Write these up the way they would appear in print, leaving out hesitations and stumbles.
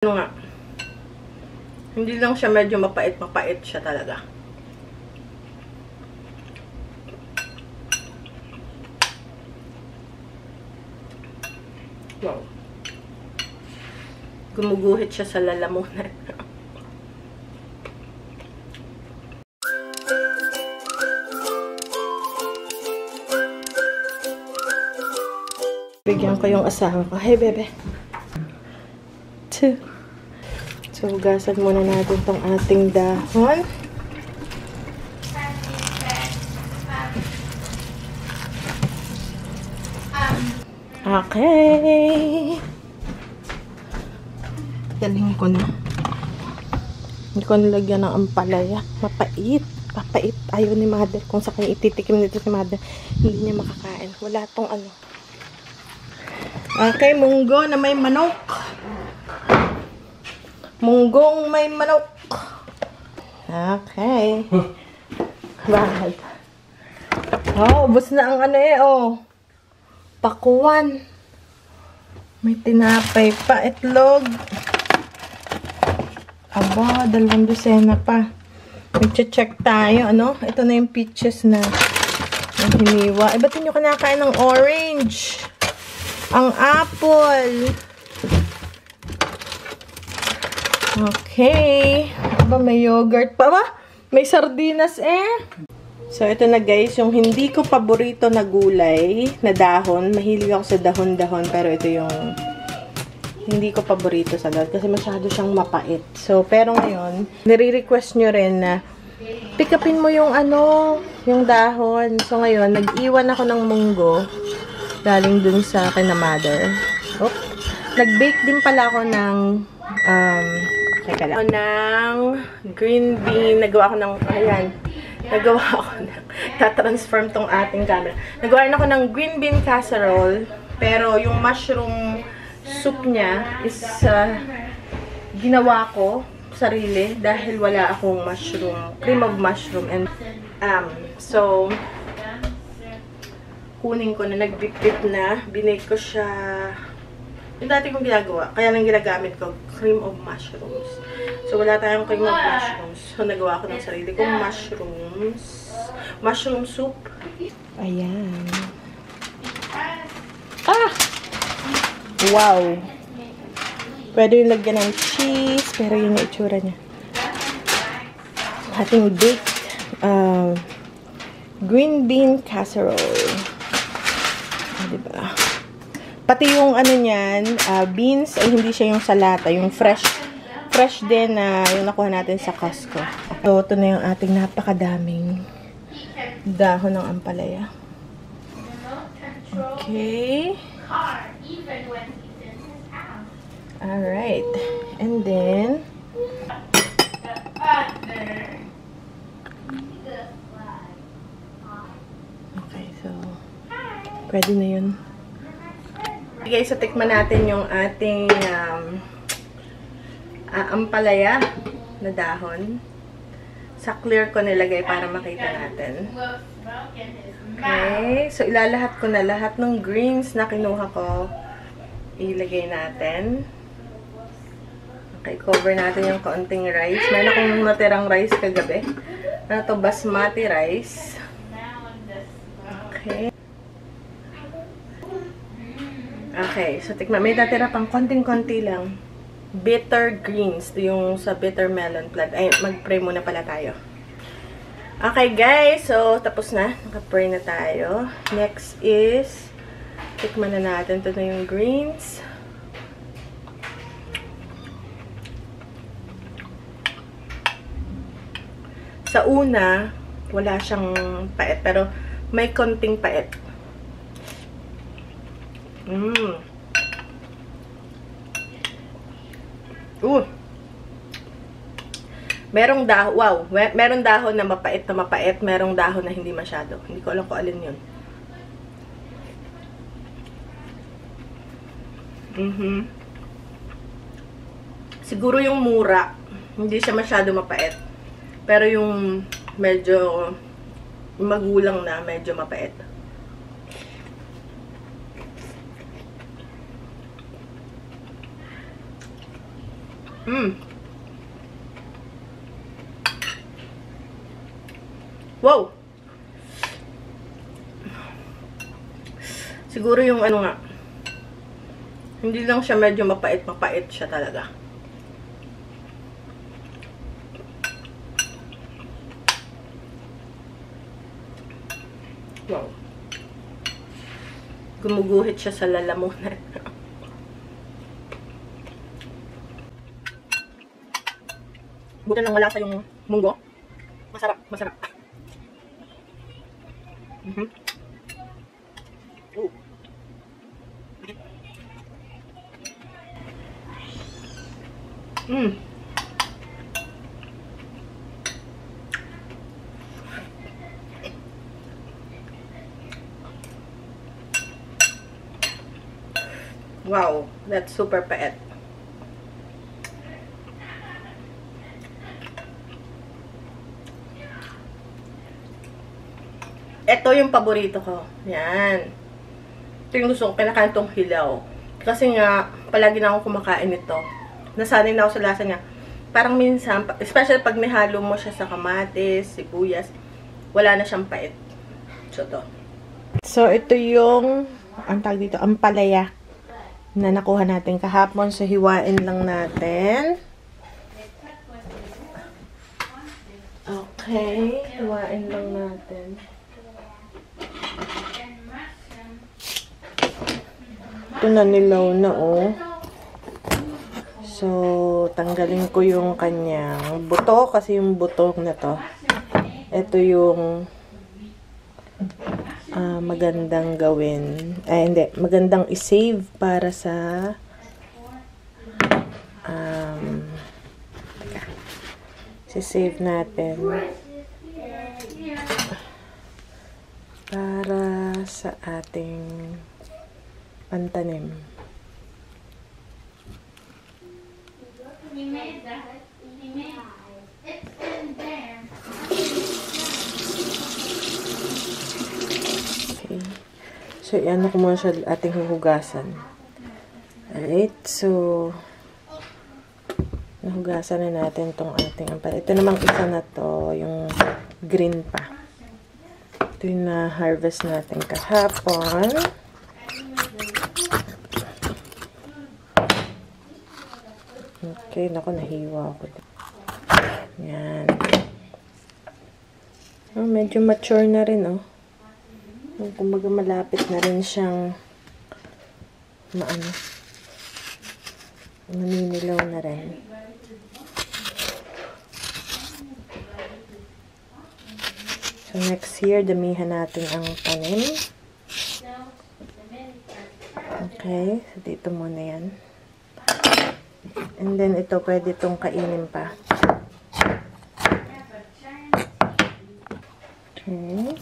Ano nga, hindi lang siya medyo mapait siya talaga. Wow. Gumuguhit siya sa lalamunan. Bigyan ko yung asawa ko. Hey, bebe. 2. So, hugasan muna natin tong ating dahon. Okay. Dalhin ko na. Hindi ko nilagyan ng ampalaya. Mapait. Papait. Ayaw ni mother. Kung sa kanya ititikim nito si mother, hindi niya makakain. Wala tong ano. Okay, munggo na may manok. Munggong may manok. Okay. Bakit? Oh, ubos na ang ano oh. Pakuan. May tinapay pa, itlog. Aba, 2 dosena pa. Mag-check tayo, ano? Ito na yung peaches na hiniwa. Ba't nyo kinakain ng orange? Ang apple. Okay. Aba, may yogurt pa ba? May sardinas So, ito na guys, yung hindi ko paborito na gulay, na dahon. Mahilig ako sa dahon-dahon, pero ito yung hindi ko paborito sa lahat kasi masyado siyang mapait. So, pero ngayon, nire-request nyo rin na pick upin mo yung ano, yung dahon. So, ngayon, nag-iwan ako ng munggo galing dun sa akin na mother. Oh, nag-bake din pala ako ng teka lang. Ng green bean. Nagawa ko ng, ayan. Nagawa ako ng, tatransform tong ating camera. Nagawa ako ng green bean casserole. Pero yung mushroom soup niya is, ginawa ko sarili dahil wala akong mushroom, cream of mushroom. And, so, kunin ko na, nag-bip-bip na. Binake ko siya. Yung dati kong ginagawa, kaya lang ginagamit ko, cream of mushrooms. So, wala tayong cream of mushrooms. So, nagawa ko ng sarili kong mushrooms. Mushroom soup. Ayan. Ah! Wow! Pwede yung lagyan ng cheese, pero yun yung itsura niya. Ating baked green bean casserole. Diba? Pati yung ano niyan, beans, ay hindi siya yung salata, yung fresh din na yung nakuha natin sa Costco. So, ito na yung ating napakadaming dahon ng ampalaya. Okay. Alright. And then, okay, so, pwede na yun. Okay, so tikman natin yung ating ampalaya na dahon. Sa clear ko nilagay para makita natin. Okay, so ilalahat ko na lahat ng greens na kinuha ko. Ilagay natin. Okay, cover natin yung kaunting rice. Meron akong natirang rice kagabi. Ano to? Basmati rice. Okay. Okay, so tikman. May natira pang konting-konti lang. Bitter greens. Ito yung sa bitter melon plant. Ay, mag-pray muna pala tayo. Okay, guys. So, tapos na. Naka-pray na tayo. Next is, tikman na natin. Ito na yung greens. Sa una, wala siyang pait. Pero, may konting pait. Merong dahon, wow, merong dahon na mapait, merong dahon na hindi masyado. Hindi ko alam kung alin yun. Siguro yung mura, hindi siya masyado mapait. Pero yung medyo magulang na, medyo mapait. Wow! Siguro yung ano nga, hindi lang siya medyo mapait siya talaga. Wow. Gumuguhit siya sa lalamunan. Buti lang wala sa yung munggo. Masarap, masarap. Wow, that's super pait. Ito yung paborito ko. Yan. Ito yung gusto ko, kinakain tong hilaw. Kasi nga, palagi na ako kumakain ito. Nasanay na ako sa lasa niya. Parang minsan, especially pag nihalo mo siya sa kamatis, sibuyas, wala na siyang pait. So, to. So, ito yung, ang tawag dito, ampalaya na nakuha natin kahapon. So, hiwain lang natin. Okay, hiwain lang natin. Ito na nilaw na, oh. So, tanggalin ko yung kanyang buto kasi yung buto na to. Ito yung magandang gawin. Ay, hindi. Magandang i-save para sa si-save natin para sa ating pantanim. He made that. He made it's in there. Okay. So, iano ko muna siya ating huhugasan. Alright. So, nahugasan na natin tong ating ampalaya. Ito namang isa na to, yung green pa. Ito yung na-harvest natin kahapon. Okay, naku, nahiwa ako. Yan. Oh, medyo mature na rin, oh. Kumbaga malapit na rin siyang maninilaw na rin. So, next year, damihan natin ang tanim. Okay, so dito muna yan. And then, ito, pwede itong kainin pa. Okay.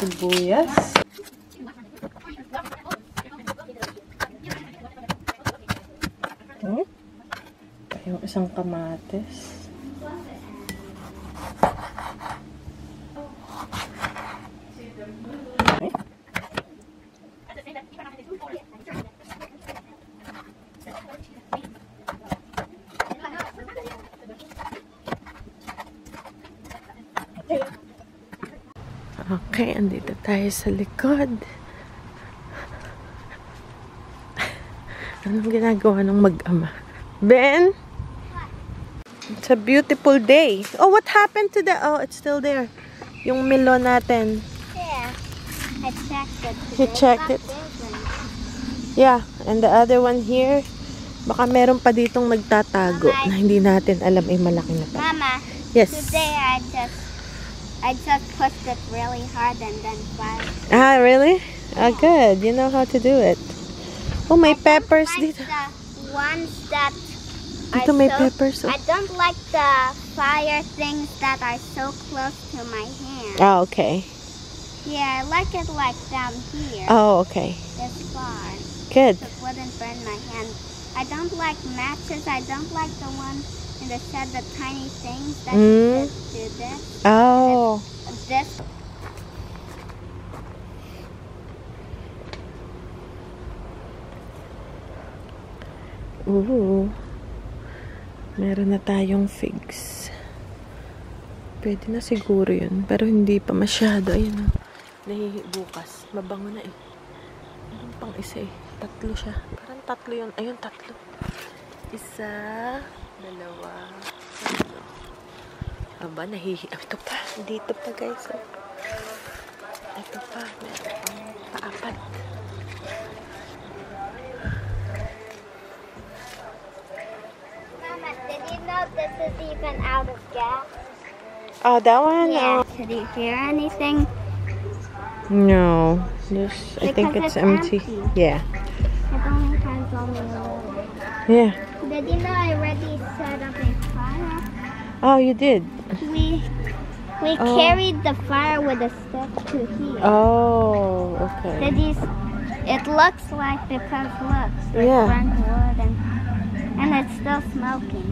Sibuyas. Yung isang kamatis. Okay, andito tayo sa likod. Anong ginagawa ng mag-ama? Ben? It's a beautiful day. Oh, what happened to the... Oh, it's still there. Yung melon natin. Yeah. I checked it. You checked it? Yeah, and the other one here, baka meron pa ditong nagtatago na hindi natin alam ay malaki na pa. Mama, Yes. today I just pushed it really hard and then fired. Ah, really? Ah, good. You know how to do it. Oh, may peppers Like dito. the ones that Dito are may so, peppers. I don't like the fire things that are so close to my hand. Oh, okay. Yeah, I like it like down here. Oh, okay. This far. Good. So it wouldn't burn my hand. I don't like matches. I don't like the ones in the shed, the tiny things that you just do this. Oh. This. Ooh. Meron na tayong figs. Pwede na siguro yun. Pero hindi pa masyado. Ayun o. Bukas. Mabango na eh. Meron pang isa eh. Tatlo siya. Parang tatlo yun. Ayun, tatlo. Isa. Dalawa. Tatlo. Aba, ito pa. Dito pa guys. Oh. Ito pa. Meron pang paapat. Mama, did you know this is even out of gas? Oh, that one? Yeah. Oh. Did you hear anything? No. This, I think Because it's it's empty. empty. Yeah. It only has only a little. Yeah. Did you know I already set up a fire? Oh, you did? We Oh. carried the fire with a stick to here. Oh, okay. Did you? It looks like because look, there's Yeah. burnt wood and it's still smoking.